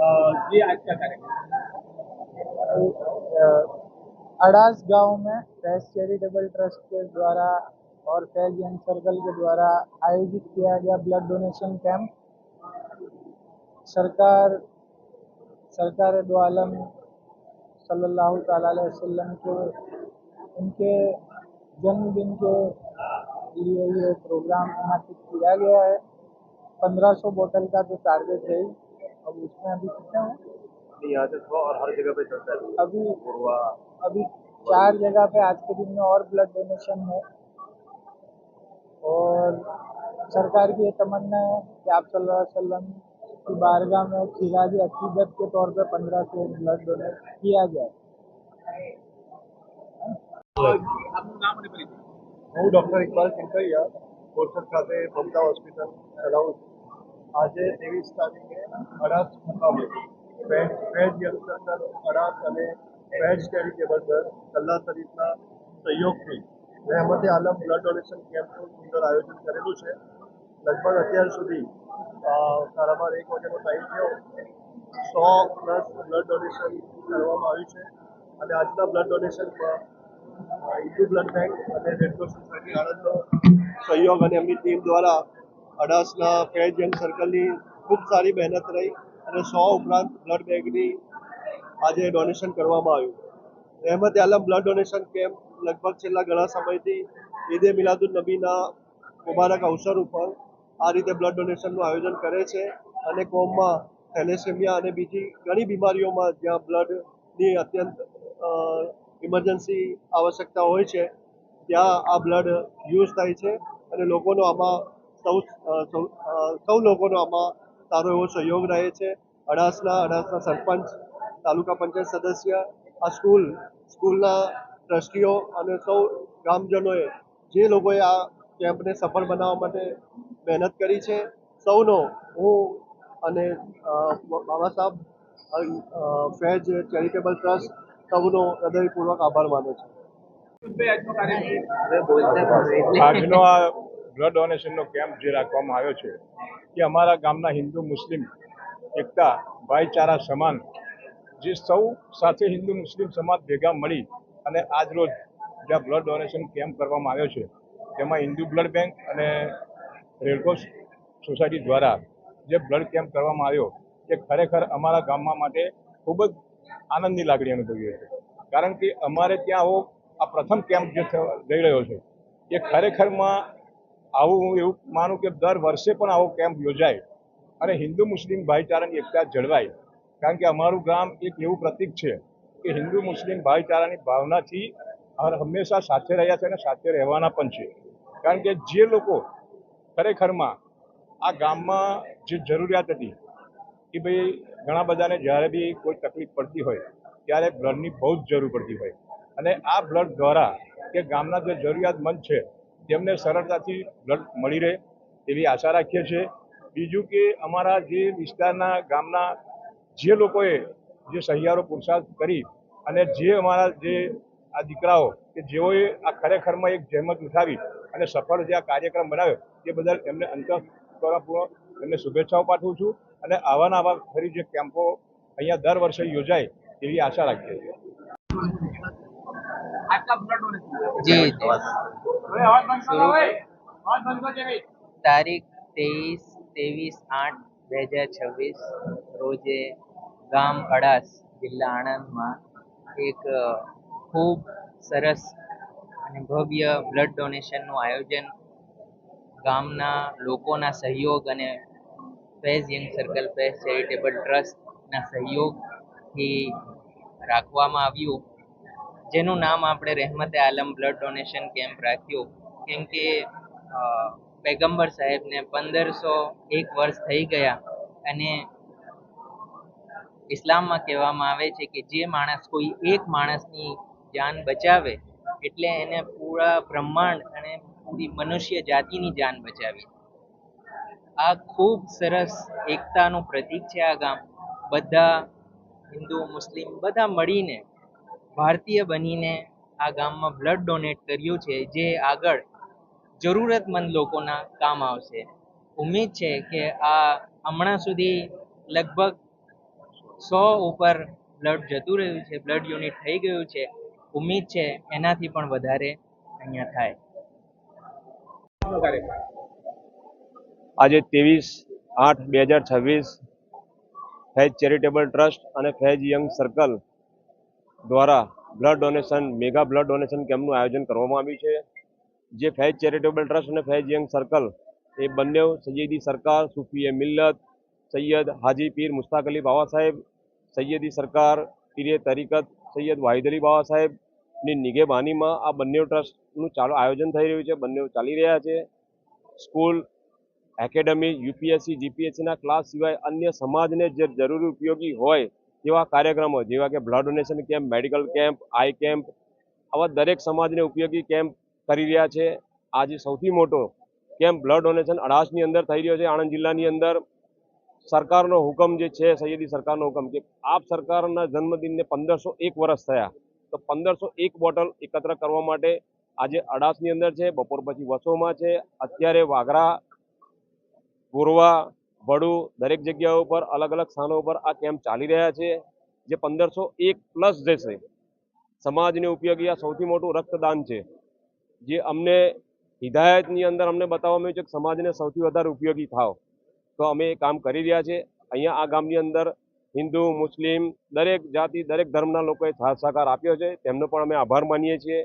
ये आज का कार्यक्रम अड़ास गांव में फैज चैरिटेबल ट्रस्ट के द्वारा और फैज यंग सर्कल के द्वारा आयोजित किया गया ब्लड डोनेशन कैंप सरकार दो आलम सल्लल्लाहु ताला अलैहि वसल्लम के उनके जन्मदिन के लिए ये प्रोग्राम मुनासिब किया गया है। 1500 बोतल का जो टारगेट है, अब उसमें अभी कितने हैं? यहाँ से तो और हर जगह पे चलता है अभी 4 जगह पे आज के दिन में और ब्लड डोनेशन है और सरकार की ये तमन्ना है कि आप सल्लल्लाहु अलैहि वसल्लम की बारगाह में खिराज अकीदत के तौर पे 1500 ब्लड डोनेट किया जाए। આપનું નામ અને પરિચય. હું ડૉક્ટર ઇકબાલ સિંકરિયા બોરસદ ખાતે મમતા હોસ્પિટલ ચલાવું છું. આજે 23 તારીખે અડાસ મુકામે ફેજ યંગ સર્કલ અડાસ અને ફેજ ચેરિટેબલ ટ્રસ્ટ કલ્લા શરીફના સહયોગથી રહેમતે આલમ બ્લડ ડોનેશન કેમ્પનું સુંદર આયોજન કરેલું છે. લગભગ અત્યાર સુધી સારામાં 1 વાગ્યાનો ટાઈમ થયો 100+ બ્લડ ડોનેશન કરવામાં આવ્યું છે અને આજના બ્લડ ડોનેશનમાં હિન્દુ બ્લડ બેંક અને રેડક્રોસ સોસાયટી આણંદનો સહયોગ અને એમની ટીમ દ્વારા અડાસના ફેજ યંગ સર્કલની ખૂબ સારી મહેનત રહી અને 100 ઉપરાંત બ્લડ બેંકની આજે ડોનેશન કરવામાં આવ્યું. રહેમતે આલમ બ્લડ ડોનેશન કેમ્પ લગભગ છેલ્લા ઘણા સમયથી ઈદે મિલાદુન નબીના મુબારક અવસર ઉપર આ રીતે બ્લડ ડોનેશનનું આયોજન કરે છે અને કોમમાં થેલેસેમિયા અને બીજી ઘણી બીમારીઓમાં જ્યાં બ્લડની અત્યંત ઇમરજન્સી આવશ્યકતા હોય છે ત્યાં આ બ્લડ યુઝ થાય છે અને લોકોનો આમાં સૌ લોકોનો આમાં સારો એવો સહયોગ રહે છે. અડાસના સરપંચ, તાલુકા પંચાયત સદસ્ય, આ સ્કૂલના ટ્રસ્ટીઓ અને સૌ ગામજનોએ જે લોકોએ આ કેમ્પને સફળ બનાવવા માટે મહેનત કરી છે સૌનો હું અને Baba Saheb phase charitable trust સૌનો હૃદયપૂર્વક આભાર માનું છું. આજનો કાર્યક્રમ આજનો આ બ્લડ ડોનેશનનો કેમ્પ જે રાખવામાં આવ્યો છે એ અમારા ગામના હિન્દુ મુસ્લિમ એકતા ભાઈચારા સમાન જે સૌ સાથે હિન્દુ મુસ્લિમ સમાજ ભેગા મળી અને આજ રોજ જ્યાં બ્લડ ડોનેશન કેમ્પ કરવામાં આવ્યો છે તેમાં હિન્દુ બ્લડ બેંક અને રેડક્રોસ સોસાયટી દ્વારા જે બ્લડ કેમ્પ કરવામાં આવ્યો એ ખરેખર અમારા ગામમાં માટે ખૂબ જ આનંદની લાગણી અનુભવીએ છે. કારણ કે અમારે ત્યાં આવો આ પ્રથમ કેમ્પ જે જઈ રહ્યો છે એ ખરેખરમાં આવું હું એવું માનું કે દર વર્ષે પણ આવો કેમ્પ યોજાય અને હિન્દુ મુસ્લિમ ભાઈચારાની એકતા જળવાય. કારણ કે અમારું ગામ એક એવું પ્રતીક છે કે હિન્દુ મુસ્લિમ ભાઈચારાની ભાવનાથી હંમેશા સાથે રહ્યા છે અને સાથે રહેવાના પણ છે. કારણ કે જે લોકો ખરેખરમાં આ ગામમાં જે જરૂરિયાત હતી કે ભાઈ ઘણા બધાને જ્યારે બી કોઈ તકલીફ પડતી હોય ત્યારે બ્લડની બહુ જ જરૂર પડતી હોય અને આ બ્લડ દ્વારા કે ગામના જે જરૂરિયાતમંદ છે તેમને સરળતાથી બ્લડ મળી રહે એવી આશા રાખીએ છીએ. બીજું કે અમારા જે વિસ્તારના ગામના જે લોકોએ જે સહિયારો પુરુષાર્થ કરી અને જે અમારા જે આ દીકરાઓ કે જેઓએ આ ખરેખરમાં એક જહેમત ઉઠાવી અને સફળ જે આ કાર્યક્રમ બનાવ્યો એ બદલ એમને અંતઃકરણપૂર્વક એમને શુભેચ્છાઓ પાઠવું છું અને આવા ફરી જે કેમ્પો અહીંયા દર વર્ષે યોજાય એવી આશા રાખીએ છીએ. આજકા બ્લડ ડોનેશન जी આવાજ બંધ કરો આવાજ બંધ કરો જેવી तारीख 23/8/2026 રોજે ગામ અડાસ જિલ્લા આણંદમાં એક ખૂબ સરસ અને ભવ્ય બ્લડ ડોનેશનનું આયોજન ગામના લોકોના સહયોગ અને phase young circle phase charitable ટ્રસ્ટના સહયોગથી રાખવામાં આવ્યું, જેનું નામ આપણે રહેમતે આલમ બ્લડ ડોનેશન કેમ્પ રાખ્યું. કેમ કે પૈગંબર સાહેબને 1501 વર્ષ થઈ ગયા અને ઇસ્લામમાં કહેવામાં આવે છે કે જે માણસ કોઈ એક માણસની જાન બચાવે એટલે એને પૂરા બ્રહ્માંડ અને પૂરી મનુષ્ય જાતિની જાન બચાવી. આ ખૂબ સરસ એકતાનું પ્રતીક છે. આ ગામ બધા હિન્દુ મુસ્લિમ બધા મળીને ભારતીય બનીને આ ગામમાં બ્લડ ડોનેટ કર્યું છે, જે આગળ જરૂરતમંદ લોકોના કામ આવશે. ઉમ્મીદ છે કે આ હમણાં સુધી લગભગ 100 ઉપર બ્લડ જતું રહ્યું છે, બ્લડ યુનિટ થઈ ગયું છે. ઉમ્મીદ છે એનાથી પણ વધારે અહીંયા થાય. આજે 23/8/2026 ફેજ ચેરિટેબલ ટ્રસ્ટ અને ફેજ યંગ સર્કલ દ્વારા blood donation mega blood donation કેમ્પનું આયોજન કરવામાં આવ્યું છે. જે ફેજ ચેરિટેબલ ટ્રસ્ટ અને ફેજ યંગ સર્કલ એ બંને સૈયદી સરકાર સુફીએ મિલ્લત સૈયદ હાજી પીર મુસ્તાક અલી બાવા સાહેબ, સૈયદી સરકાર પીરે તરીકત સૈયદ વાહિદ અલી બાવા સાહેબની નિગેબાનીમાં આ બંને ટ્રસ્ટનું આયોજન થઈ રહ્યું છે. બંને ચાલી રહ્યા છે. સ્કૂલ, એકેડમી, યુપીએસસી, જીપીએસસીના ક્લાસ સિવાય અન્ય સમાજને જે જરૂરી ઉપયોગી હોય તેવા કાર્યક્રમો જેવા કે blood donation camp, medical camp, આઈ કેમ્પ, આવા દરેક સમાજને ઉપયોગી કેમ્પ કરી રહ્યા છે. આજે સૌથી મોટો કેમ્પ બ્લડ ડોનેશન અડાસની અંદર થઈ રહ્યો છે. આણંદ જિલ્લાની અંદર સરકારનો હુકમ જે છે, સૈયદી સરકારનો હુકમ કે આપ સરકારના જન્મદિનને 1501 વર્ષ થયા, તો 1501 બોટલ એકત્ર કરવા માટે આજે અડાસની અંદર છે, બપોર પછી વસોમાં છે, અત્યારે વાગરા, ગોરવા, વડુ દરેક જગ્યાઓ પર અલગ અલગ સ્થાનો પર આ કેમ્પ ચાલી રહ્યા છે. જે 1501 પ્લસ જશે સમાજને ઉપયોગી આ સૌથી મોટું રક્તદાન છે. જે અમને હિદાયતની અંદર અમને બતાવવામાં આવ્યું છે કે સમાજને સૌથી વધારે ઉપયોગી થાવ, તો અમે એ કામ કરી રહ્યા છે. અહીંયા આ ગામની અંદર હિન્દુ, મુસ્લિમ દરેક જાતિ દરેક ધર્મના લોકોએ સાથ સહકાર આપ્યો છે, તેમનો પણ અમે આભાર માનીએ છીએ.